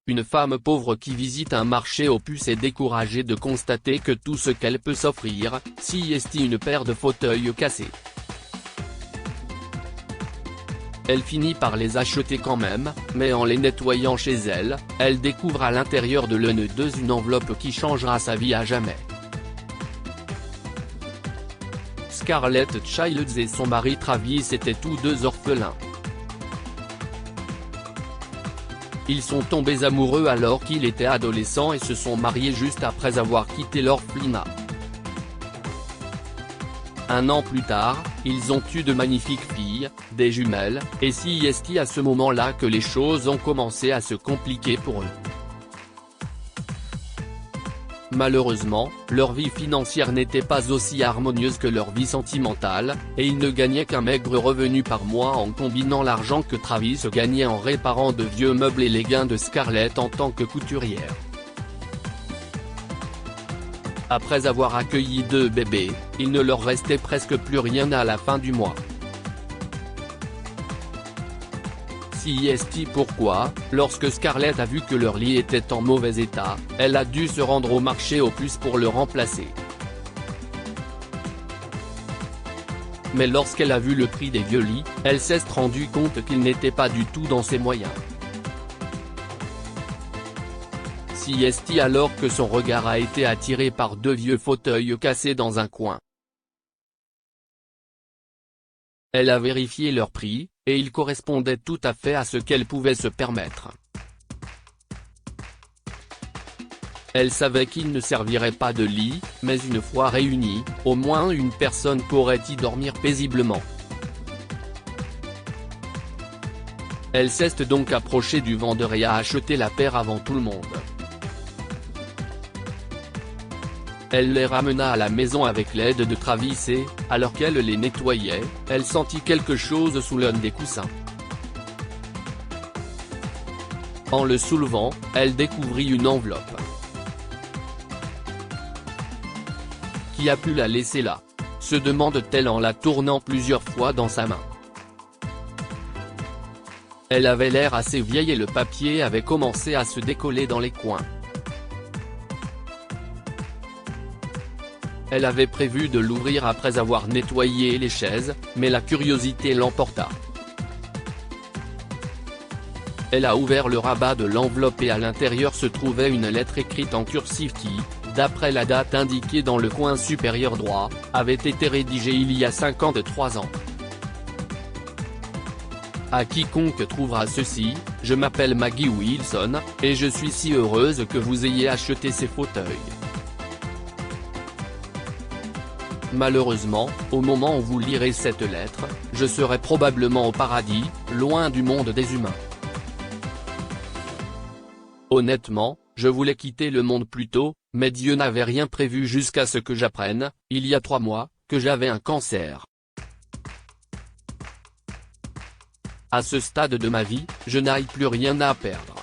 une femme pauvre qui visite un marché aux puces est découragée de constater que tout ce qu'elle peut s'offrir, c'est une paire de fauteuils cassés. Elle finit par les acheter quand même, mais en les nettoyant chez elle, elle découvre à l'intérieur de l'une d'eux une enveloppe qui changera sa vie à jamais. Scarlett Childs et son mari Travis étaient tous deux orphelins. Ils sont tombés amoureux alors qu'il était adolescent et se sont mariés juste après avoir quitté l'orphelinat. Un an plus tard, ils ont eu de magnifiques filles, des jumelles, et c'est à ce moment-là que les choses ont commencé à se compliquer pour eux. Malheureusement, leur vie financière n'était pas aussi harmonieuse que leur vie sentimentale, et ils ne gagnaient qu'un maigre revenu par mois en combinant l'argent que Travis gagnait en réparant de vieux meubles et les gains de Scarlett en tant que couturière. Après avoir accueilli 2 bébés, il ne leur restait presque plus rien à la fin du mois. Pourquoi, lorsque Scarlett a vu que leur lit était en mauvais état, elle a dû se rendre au marché aux puces pour le remplacer. Mais lorsqu'elle a vu le prix des vieux lits, elle s'est rendue compte qu'il n'était pas du tout dans ses moyens. Alors que son regard a été attiré par 2 vieux fauteuils cassés dans un coin. Elle a vérifié leur prix, et ils correspondaient tout à fait à ce qu'elle pouvait se permettre. Elle savait qu'ils ne serviraient pas de lit, mais une fois réunis, au moins une personne pourrait y dormir paisiblement. Elle s'est donc approchée du vendeur et a acheté la paire avant tout le monde. Elle les ramena à la maison avec l'aide de Travis et, alors qu'elle les nettoyait, elle sentit quelque chose sous l'un des coussins. En le soulevant, elle découvrit une enveloppe. Qui a pu la laisser là? Se demande-t-elle en la tournant plusieurs fois dans sa main. Elle avait l'air assez vieille et le papier avait commencé à se décoller dans les coins. Elle avait prévu de l'ouvrir après avoir nettoyé les chaises, mais la curiosité l'emporta. Elle a ouvert le rabat de l'enveloppe et à l'intérieur se trouvait une lettre écrite en cursive qui, d'après la date indiquée dans le coin supérieur droit, avait été rédigée il y a 53 ans. À quiconque trouvera ceci, je m'appelle Maggie Wilson, et je suis si heureuse que vous ayez acheté ces fauteuils. Malheureusement, au moment où vous lirez cette lettre, je serai probablement au paradis, loin du monde des humains. Honnêtement, je voulais quitter le monde plus tôt, mais Dieu n'avait rien prévu jusqu'à ce que j'apprenne, il y a 3 mois, que j'avais un cancer. À ce stade de ma vie, je n'ai plus rien à perdre.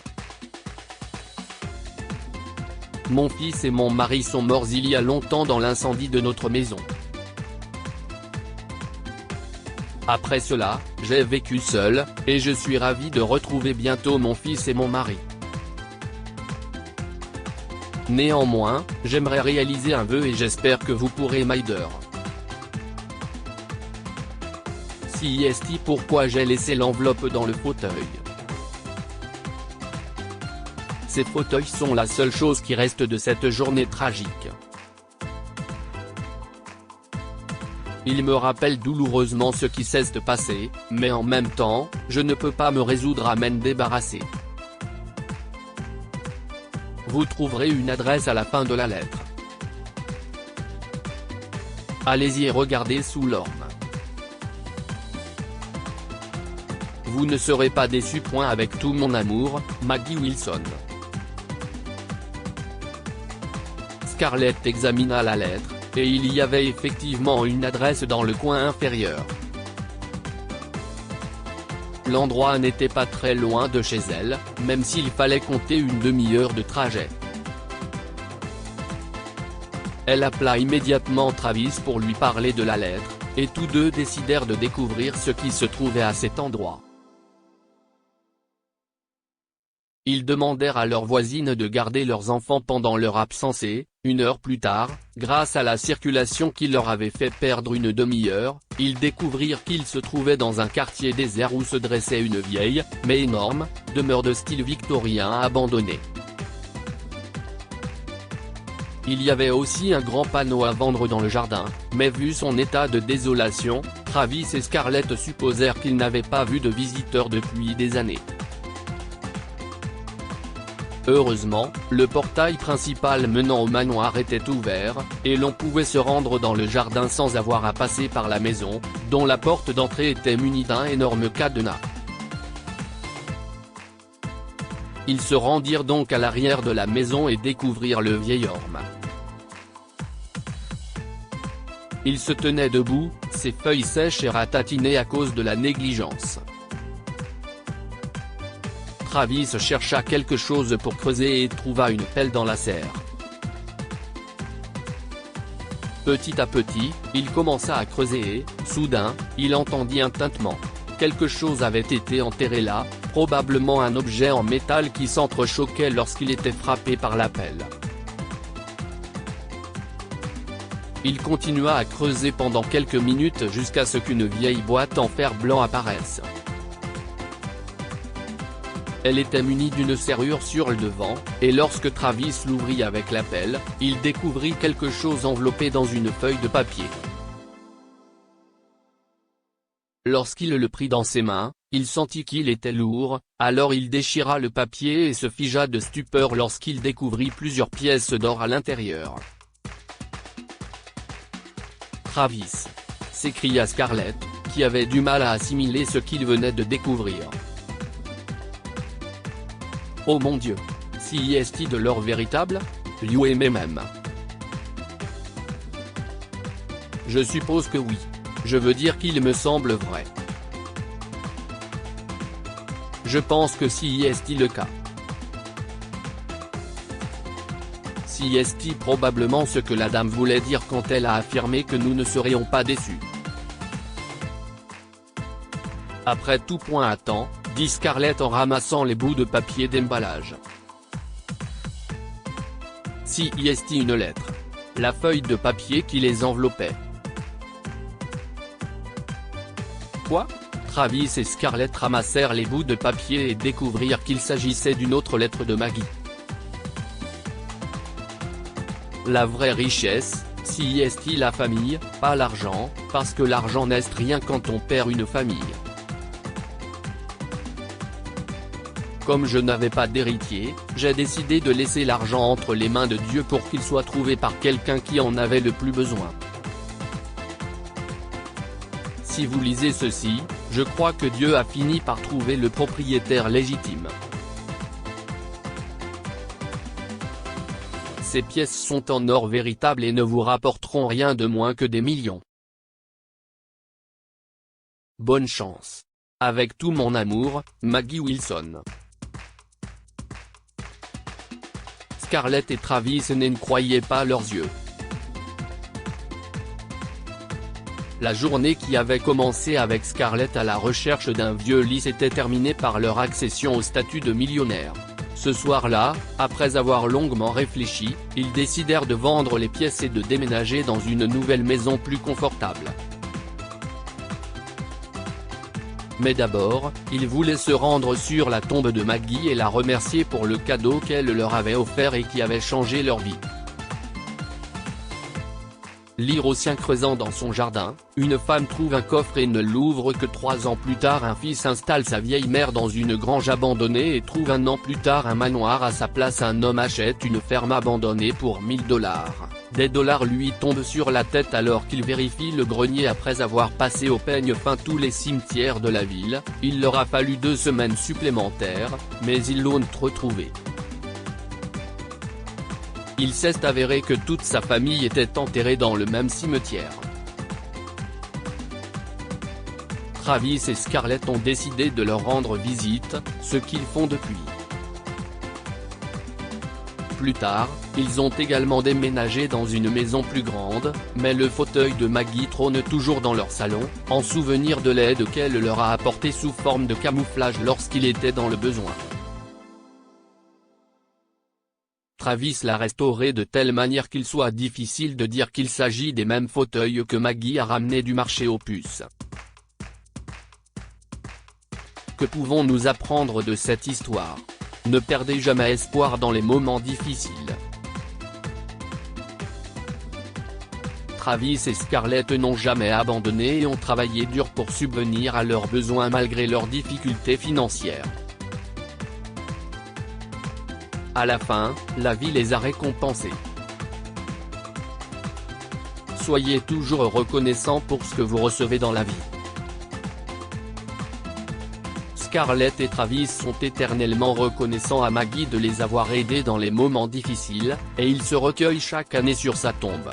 Mon fils et mon mari sont morts il y a longtemps dans l'incendie de notre maison. Après cela, j'ai vécu seul, et je suis ravi de retrouver bientôt mon fils et mon mari. Néanmoins, j'aimerais réaliser un vœu et j'espère que vous pourrez m'aider. Pourquoi j'ai laissé l'enveloppe dans le fauteuil. Ces fauteuils sont la seule chose qui reste de cette journée tragique. Ils me rappellent douloureusement ce qui s'est passé, mais en même temps, je ne peux pas me résoudre à m'en débarrasser. Vous trouverez une adresse à la fin de la lettre. Allez-y et regardez sous l'orme. Vous ne serez pas déçus. Avec tout mon amour, Maggie Wilson. Scarlett examina la lettre, et il y avait effectivement une adresse dans le coin inférieur. L'endroit n'était pas très loin de chez elle, même s'il fallait compter une demi-heure de trajet. Elle appela immédiatement Travis pour lui parler de la lettre, et tous deux décidèrent de découvrir ce qui se trouvait à cet endroit. Ils demandèrent à leur voisine de garder leurs enfants pendant leur absence et, 1 heure plus tard, grâce à la circulation qui leur avait fait perdre une demi-heure, ils découvrirent qu'ils se trouvaient dans un quartier désert où se dressait une vieille, mais énorme, demeure de style victorien abandonnée. Il y avait aussi un grand panneau à vendre dans le jardin, mais vu son état de désolation, Travis et Scarlett supposèrent qu'ils n'avaient pas vu de visiteurs depuis des années. Heureusement, le portail principal menant au manoir était ouvert, et l'on pouvait se rendre dans le jardin sans avoir à passer par la maison, dont la porte d'entrée était munie d'un énorme cadenas. Ils se rendirent donc à l'arrière de la maison et découvrirent le vieil orme. Il se tenait debout, ses feuilles sèches et ratatinées à cause de la négligence. Travis chercha quelque chose pour creuser et trouva une pelle dans la serre. Petit à petit, il commença à creuser et, soudain, il entendit un tintement. Quelque chose avait été enterré là, probablement un objet en métal qui s'entrechoquait lorsqu'il était frappé par la pelle. Il continua à creuser pendant quelques minutes jusqu'à ce qu'une vieille boîte en fer blanc apparaisse. Elle était munie d'une serrure sur le devant, et lorsque Travis l'ouvrit avec la pelle, il découvrit quelque chose enveloppé dans une feuille de papier. Lorsqu'il le prit dans ses mains, il sentit qu'il était lourd, alors il déchira le papier et se figea de stupeur lorsqu'il découvrit plusieurs pièces d'or à l'intérieur. Travis, s'écria Scarlett, qui avait du mal à assimiler ce qu'il venait de découvrir. Oh mon Dieu! Si est-il de l'or véritable? Lui même. Je suppose que oui. Je veux dire qu'il me semble vrai. Je pense que si est-il le cas. Si est-il probablement ce que la dame voulait dire quand elle a affirmé que nous ne serions pas déçus. Après tout point à temps, dit Scarlett en ramassant les bouts de papier d'emballage. Si est-il une lettre. La feuille de papier qui les enveloppait. Quoi? Travis et Scarlett ramassèrent les bouts de papier et découvrirent qu'il s'agissait d'une autre lettre de Maggie. La vraie richesse, si est-il la famille, pas l'argent, parce que l'argent n'est rien quand on perd une famille. Comme je n'avais pas d'héritier, j'ai décidé de laisser l'argent entre les mains de Dieu pour qu'il soit trouvé par quelqu'un qui en avait le plus besoin. Si vous lisez ceci, je crois que Dieu a fini par trouver le propriétaire légitime. Ces pièces sont en or véritable et ne vous rapporteront rien de moins que des millions. Bonne chance. Avec tout mon amour, Maggie Wilson. Scarlett et Travis ne croyaient pas leurs yeux. La journée qui avait commencé avec Scarlett à la recherche d'un vieux lit s'était terminée par leur accession au statut de millionnaire. Ce soir-là, après avoir longuement réfléchi, ils décidèrent de vendre les pièces et de déménager dans une nouvelle maison plus confortable. Mais d'abord, ils voulaient se rendre sur la tombe de Maggie et la remercier pour le cadeau qu'elle leur avait offert et qui avait changé leur vie. L'Irocien creusant dans son jardin, une femme trouve un coffre et ne l'ouvre que 3 ans plus tard. Un fils installe sa vieille mère dans une grange abandonnée et trouve 1 an plus tard un manoir à sa place. Un homme achète une ferme abandonnée pour $1000. Des dollars lui tombent sur la tête alors qu'il vérifie le grenier après avoir passé au peigne fin tous les cimetières de la ville. Il leur a fallu 2 semaines supplémentaires, mais ils l'ont retrouvé. Il s'est avéré que toute sa famille était enterrée dans le même cimetière. Travis et Scarlett ont décidé de leur rendre visite, ce qu'ils font depuis. Plus tard, ils ont également déménagé dans une maison plus grande, mais le fauteuil de Maggie trône toujours dans leur salon, en souvenir de l'aide qu'elle leur a apportée sous forme de camouflage lorsqu'il était dans le besoin. Travis l'a restauré de telle manière qu'il soit difficile de dire qu'il s'agit des mêmes fauteuils que Maggie a ramenés du marché aux puces. Que pouvons-nous apprendre de cette histoire? Ne perdez jamais espoir dans les moments difficiles. Travis et Scarlett n'ont jamais abandonné et ont travaillé dur pour subvenir à leurs besoins malgré leurs difficultés financières. À la fin, la vie les a récompensés. Soyez toujours reconnaissants pour ce que vous recevez dans la vie. Scarlett et Travis sont éternellement reconnaissants à Maggie de les avoir aidés dans les moments difficiles, et ils se recueillent chaque année sur sa tombe.